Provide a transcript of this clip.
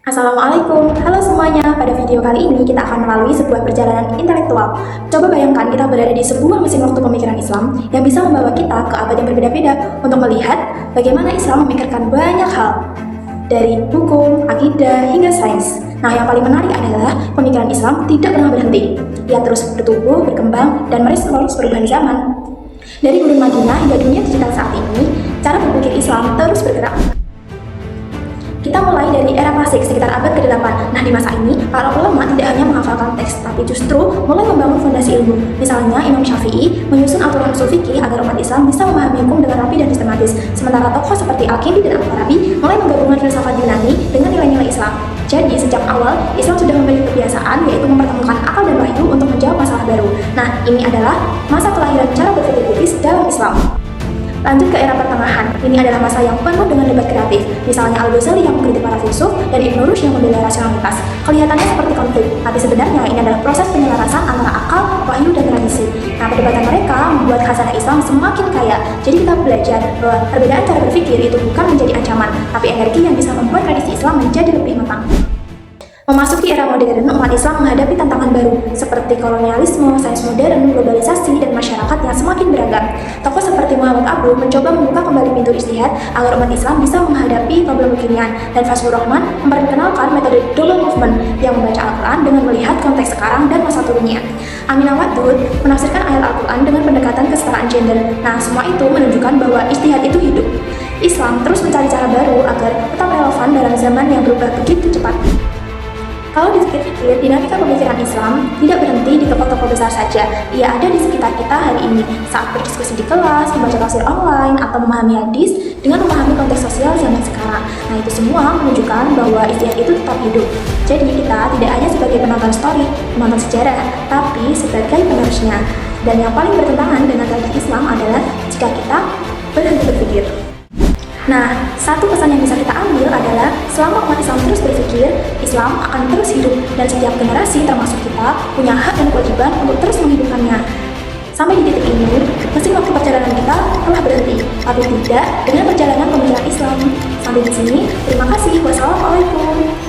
Assalamualaikum, halo semuanya. Pada video kali ini kita akan melalui sebuah perjalanan intelektual. Coba bayangkan kita berada di sebuah mesin waktu pemikiran Islam yang bisa membawa kita ke abad yang berbeda-beda untuk melihat bagaimana Islam memikirkan banyak hal, dari hukum, akidah, hingga sains. Nah, yang paling menarik adalah pemikiran Islam tidak pernah berhenti. Ia terus bertumbuh, berkembang, dan merespons perubahan zaman. Dari gurun Madinah hingga dunia digital saat ini, cara berpikir Islam terus bergerak. Kita mulai dari era klasik sekitar abad ke-8. Nah, di masa ini, para ulama tidak hanya menghafalkan teks, tapi justru mulai membangun fondasi ilmu. Misalnya, Imam Syafi'i menyusun aturan usul fikih agar umat Islam bisa memahami hukum dengan rapi dan sistematis. Sementara tokoh seperti Al-Kindi dan Al-Farabi mulai menggabungkan filsafat Yunani dengan nilai-nilai Islam. Jadi, sejak awal, Islam sudah memiliki kebiasaan yaitu mempertemukan akal dan wahyu untuk menjawab masalah baru. Nah, ini adalah masa kelahiran cara berpikir kritis dalam Islam. Lanjut ke era pertengahan, ini adalah masa yang penuh dengan debat kreatif. Misalnya Al-Ghazali yang mengkritik para filsuf dan Ibn Rushd yang membela rasionalitas. Kelihatannya seperti konflik, tapi sebenarnya ini adalah proses penyelarasan antara akal, wahyu, dan tradisi. Nah, perdebatan mereka membuat khazanah Islam semakin kaya. Jadi kita belajar bahwa perbedaan cara berpikir itu bukan menjadi ancaman, tapi energi yang bisa membuat tradisi Islam menjadi lebih matang. Memasuki era modern, umat Islam menghadapi tantangan baru seperti kolonialisme, sains modern, globalisasi, dan masyarakat yang semakin beragam. Tokoh seperti Muhammad Abu mencoba membuka kembali pintu ijtihad agar umat Islam bisa menghadapi problem kekinian, dan Fazlur Rahman memperkenalkan metode double movement yang membaca Al-Quran dengan melihat konteks sekarang dan masa turunnya. Aminah Wadud menafsirkan ayat Al-Quran dengan pendekatan kesetaraan gender. Nah, semua itu menunjukkan bahwa ijtihad itu hidup. Islam terus mencari cara baru agar tetap relevan dalam zaman yang berubah begitu cepat. Kalau dipikir-pikir, dinamika pemikiran Islam tidak berhenti di tokoh-tokoh besar saja. Ia ada di sekitar kita hari ini, saat berdiskusi di kelas, membaca tafsir online, atau memahami hadis dengan memahami konteks sosial zaman sekarang. Nah, itu semua menunjukkan bahwa ijtihad itu tetap hidup. Jadi, kita tidak hanya sebagai penonton story, penonton sejarah, tapi sebagai penerusnya. Dan yang paling bertentangan dengan tradisi Islam adalah jika kita berhenti berpikir. Nah, satu pesan yang bisa kita ambil adalah selama umat Islam terus berpikir, Islam akan terus hidup dan setiap generasi termasuk kita punya hak dan kewajiban untuk terus menghidupkannya. Sampai di titik ini, mesin waktu perjalanan kita telah berhenti, tapi tidak dengan perjalanan pemikiran Islam. Sampai di sini, terima kasih. Wassalamualaikum.